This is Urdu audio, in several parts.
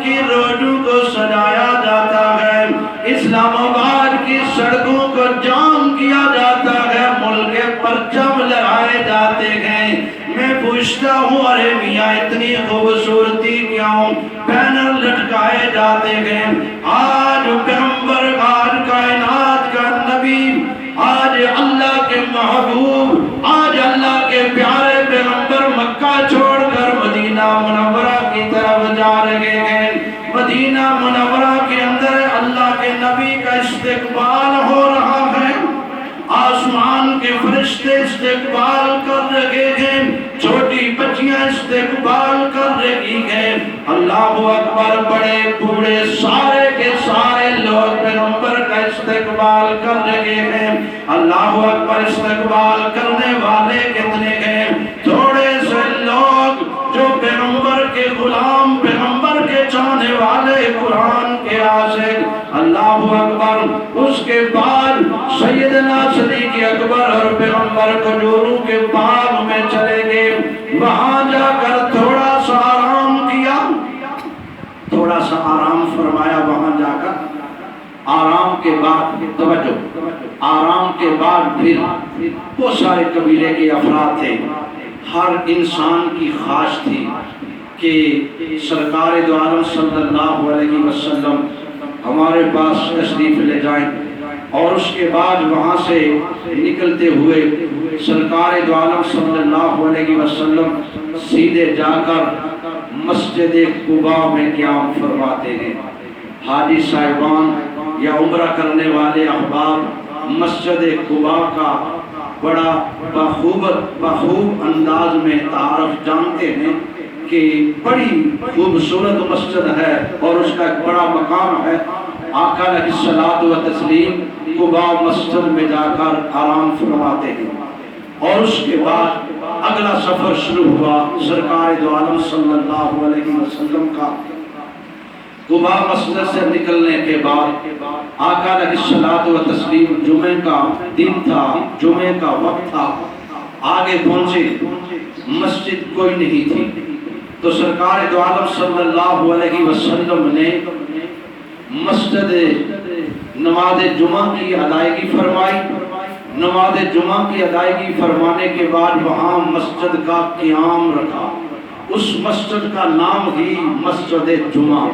کی روڈوں کو سجایا جاتا ہے، اسلام آباد کی سڑکوں کو جام کیا جاتا ہے، ملک کے پرچم لہرائے جاتے ہیں۔ میں پوچھتا ہوں ارے میاں اتنی خوبصورتی کیوں؟ بینر لٹکائے جاتے ہیں۔ آج پیغمبر، آج کائنات کا نبی، آج اللہ کے محبوب، آج اللہ کے پیارے پیغمبر مکہ چھوڑ کر مدینہ منورہ کی طرف جا رہے ہیں۔ مدینہ منورہ کے اندر اللہ کے نبی کا استقبال ہو رہا ہے، آسمان کے فرشتے استقبال کر رہے ہیں، چھوٹی بچیاں استقبال کر رہی ہیں۔ اللہ اکبر، بڑے بوڑھے سارے کے سارے لوگ پیغمبر کا استقبال کر رہے ہیں۔ اللہ اکبر، استقبال کرنے والے کتنے ہیں؟ تھوڑے سے لوگ جو پیغمبر کے غلام، پیغمبر کے چاہنے والے، قرآن کے عاشق۔ اللہ اکبر، اس کے بعد سیدنا صدیق اکبر اور پیغمبر کھجوروں کے باغ میں چلے گئے، وہاں جا کر تھوڑا سا آرام کیا، تھوڑا سا آرام فرمایا وہاں جا کر۔ آرام کے بعد توجہ، آرام کے بعد پھر وہ سارے قبیلے کے افراد تھے، ہر انسان کی خواہش تھی کہ سرکار دو عالم صلی اللہ علیہ وسلم ہمارے پاس تشریف لے جائیں، اور اس کے بعد وہاں سے نکلتے ہوئے سرکار دو عالم صلی اللہ علیہ وسلم سیدھے جا کر مسجد قباء میں قیام فرماتے ہیں۔ حاجی صاحبان یا عمرہ کرنے والے احباب مسجد قباء کا بڑا بخوب انداز میں تعارف جانتے ہیں کہ بڑی خوبصورت مسجد ہے اور اس کا ایک بڑا مقام ہے۔ آقا علیہ الصلوۃ والتسلیم قباء مسجد میں جا کر آرام فرماتے ہیں، اور اس کے بعد اگلا سفر شروع ہوا سرکار دو عالم صلی اللہ علیہ وسلم کا۔ قباء مسجد سے نکلنے کے بعد آقا علیہ الصلوۃ والتسلیم، جمعہ کا دن تھا، جمعہ کا وقت تھا، آگے پہنچے، مسجد کوئی نہیں تھی، تو سرکار دو عالم صلی اللہ علیہ وسلم نے مسجد نماز جمعہ کی ادائیگی فرمائی۔ نماز جمعہ کی ادائیگی فرمانے کے بعد وہاں مسجد کا قیام رکھا، اس مسجد کا نام ہی مسجد جمعہ،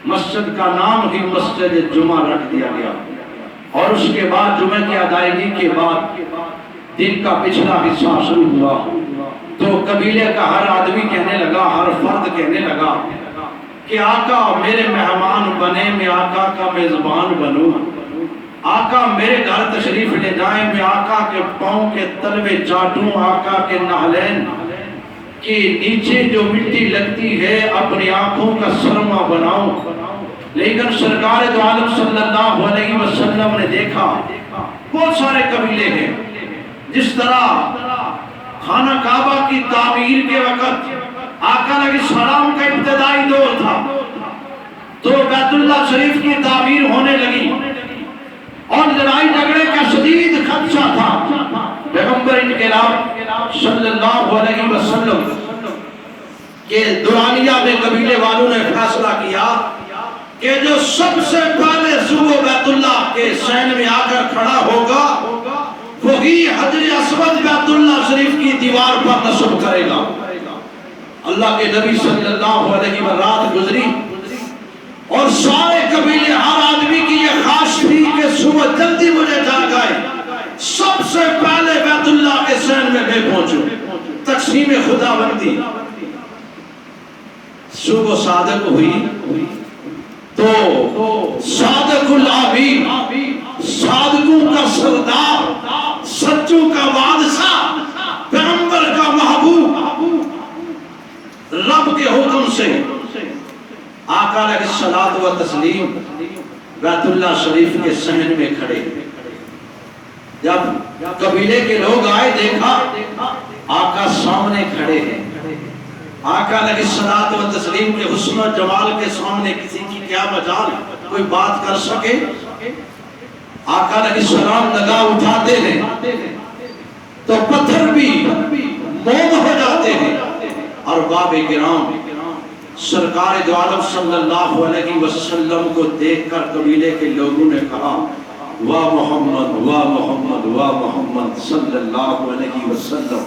مسجد کا نام ہی مسجد جمعہ رکھ دیا گیا۔ اور اس کے بعد جمعہ کی ادائیگی کے بعد دن کا پچھلا حصہ شروع ہوا، تو قبیلے کا ہر آدمی کہنے لگا، ہر فرد کہنے لگا کہ آقا میرے مہمان بنے، میں آقا کا میزبان بنوں، آقا میرے گھر تشریف لے جائیں، میں آقا کے پاؤں کے تلوے چاٹوں، آقا کے نعلین کے نیچے جو مٹی لگتی ہے اپنی آنکھوں کا سرما بناؤں۔ لیکن سرکار دو عالم صلی اللہ علیہ وسلم نے دیکھا بہت سارے قبیلے ہیں، جس طرح خانہ کعبہ کی تعمیر کے وقت آقا علیہ السلام کا ابتدائی دور تھا، تو بیت اللہ شریف کی تعمیر ہونے لگی اور لڑائی جھگڑے کا شدید خدشہ تھا۔ پیغمبر انقلاب صلی اللہ علیہ وسلم کے دورانیہ میں قبیلے والوں نے فیصلہ کیا کہ جو سب سے پہلے صبح بیت اللہ کے سین میں آ کر کھڑا ہوگا وہی حجر اسود بیت اللہ شریف کی دیوار پر نصب کرے گا۔ اللہ کے نبی صلی اللہ علیہ وسلم رات گزری اور سارے قبیلے، ہر آدمی کی یہ خواہش تھی کہ صبح جلدی مجھے جاگ آئے، سب سے پہلے بیت اللہ کے سین میں میں پہنچوں۔ تقسیم خدا بندی صبح صادق ہوئی تو صادق العبید، صادقوں کا سردار، سچوں کا بادشاہ، پیغمبر کا محبوب، رب کے حکم سے آقا علیہ الصلوۃ والتسلیم بیت اللہ شریف کے صحن میں کھڑے۔ جب قبیلے کے لوگ آئے دیکھا آقا سامنے کھڑے ہیں، آقا علیہ الصلوۃ والتسلیم کے حسن و جمال کے سامنے کسی کی کیا مجال کوئی بات کر سکے؟ آقا علیہ السلام نگاہ اٹھاتے ہیں تو پتھر بھی موم ہو جاتے ہیں، اور باب کرام سرکار دو عالم صلی اللہ علیہ وسلم کو دیکھ کر قبیلے کے لوگوں نے کہا واہ محمد واہ محمد واہ محمد صلی اللہ علیہ وسلم۔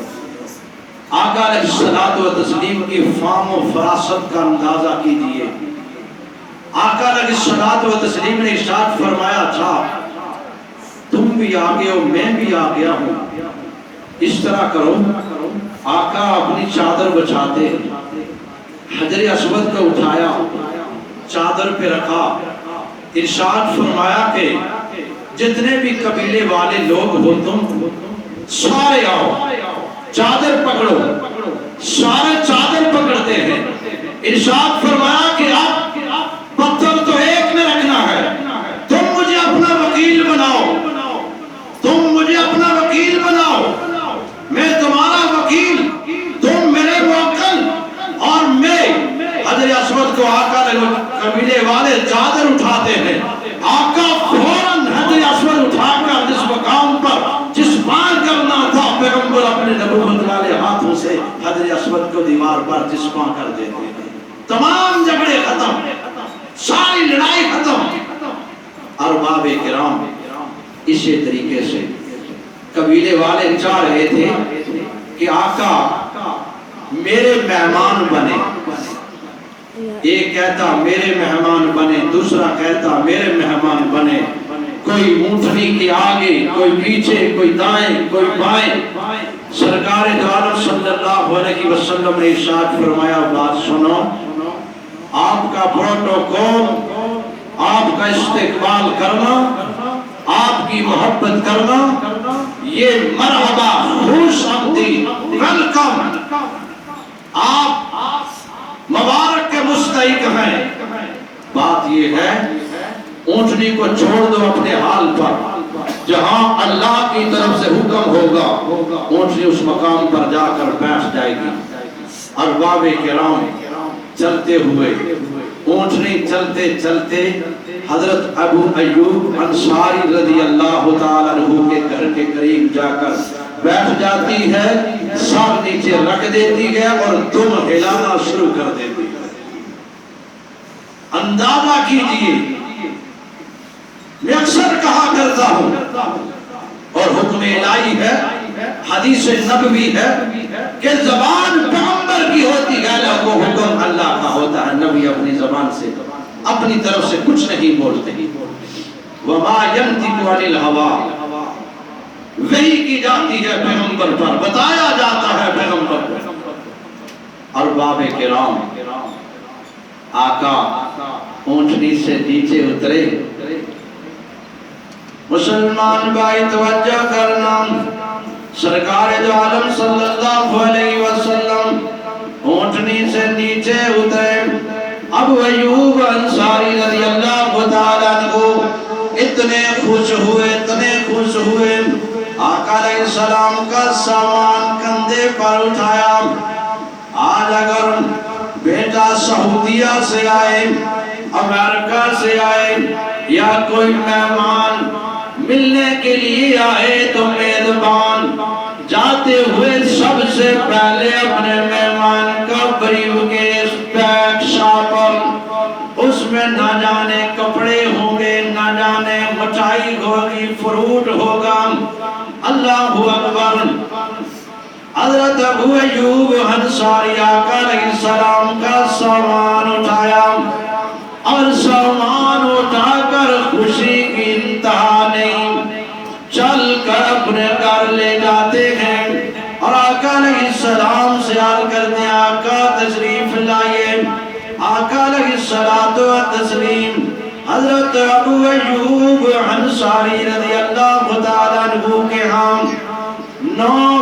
آقا علیہ الصلوۃ والتسلیم کی فہم و فراست کا اندازہ کیجیے۔ آقا علیہ الصلوۃ والتسلیم نے ارشاد فرمایا تھا تم بھی آگے ہو میں بھی آ گیا ہوں، اس طرح کرو۔ آقا اپنی چادر بچھاتے حجر اسود کو اٹھایا، چادر پہ رکھا، ارشاد فرمایا کہ جتنے بھی قبیلے والے لوگ ہو تم سارے آؤ، چادر پکڑو۔ سارے چادر پکڑتے ہیں۔ ارشاد فرمایا کہ اب پتھر تو ایک میں رکھنا ہے، تم مجھے اپنا وکیل بناؤ، تم مجھے اپنا وکیل بناؤ، میں تمہارا وکیل، تم میرے موکل، اور میں حجر اسود کو آقا قبیلے والے چادر اٹھاتے ہیں۔ آقا فوراً حجر اسود اٹھا کر جس مقام پر جس بار کرنا تھا پیغمبر اپنے نبوت والے ہاتھوں سے حجر اسود کو دیوار پر جسماں کر دیتے ہیں۔ تمام جھگڑے ختم، ساری لڑائی ختم۔ ارباب کرام اسی طریقے سے قبیلے والے چاہ رہے تھے کہ آقا میرے مہمان بنے، ایک کہتا میرے مہمان بنے، دوسرا کہتا میرے مہمان بنے، کوئی اونٹنی کے آگے، کوئی پیچھے، کوئی دائیں، کوئی بائیں۔ سرکار دو عالم صلی اللہ علیہ وسلم نے ارشاد فرمایا بات سنو، آپ کا پروٹوکول، آپ کا استقبال کرنا، آپ کی محبت کرنا، یہ مرحبا، خوش آمدید، ویلکم، آپ مبارک کے مستحق ہیں۔ بات یہ ہے اونٹنی کو چھوڑ دو اپنے حال پر، جہاں اللہ کی طرف سے حکم ہوگا اونٹنی اس مقام پر جا کر بیٹھ جائے گی۔ ارباب کرام چلتے ہوئے اونٹنی چلتے چلتے حضرت ابو ایوب انصاری رضی اللہ تعالیٰ عنہ کے گھر کے قریب جا کر بیٹھ جاتی ہے، سر نیچے رکھ دیتی ہے اور دم ہلانا شروع کر دیتی ہے۔ اندازہ کیجئے، میں اکثر کہا کرتا ہوں اور حکم الہی ہے، حدیث نبوی ہے کہ زبان پیغمبر کی ہوتی ہے، لوگوں حکم اللہ کا ہوتا ہے۔ نبی اپنی زبان سے اپنی طرف سے کچھ نہیں بولتے۔ وما ينطق عن الهوى، وحی کی جاتی ہے پیغمبر پر، بتایا جاتا ہے پیغمبر پر۔ ارباب کرام آقا اونٹنی سے نیچے اترے۔ مسلمان بھائی توجہ کرنا، سرکار دو عالم صلی اللہ علیہ وسلم اونٹنی سے نیچے اترے۔ ابو ایوب انصاری رضی اللہ تعالیٰ عنہ اتنے خوش ہوئے، اتنے خوش ہوئے، آقا علیہ السلام کا سامان کندھے پر اٹھایا۔ آج اگر بیٹا سعودیہ سے آئے، امریکہ سے آئے، یا کوئی مہمان ملنے کے لیے آئے تو میزبان جاتے ہوئے سب سے پہلے اپنے مہمان کا بریف کیس، بیگ، شاپر، اس میں نہ جانے کپڑے ہوں گے، نہ جانے مٹھائی ہوگی، فروٹ ہوگا۔ اللہ اکبر۔ حضرت ابو ایوب انصاری آقا علیہ السلام کا سامان اٹھایا اور سامان اٹھا کر خوشی کی انتہا نہیں، چل کر اپنے گھر لے جاتے ہیں اور آقا علیہ السلام سے عرض کرتے ہیں آقا تشریف لائیے۔ آقا علیہ السلام حضرت ابو ایوب انصاری رضی اللہ تعالیٰ عنہ کے ہاں 9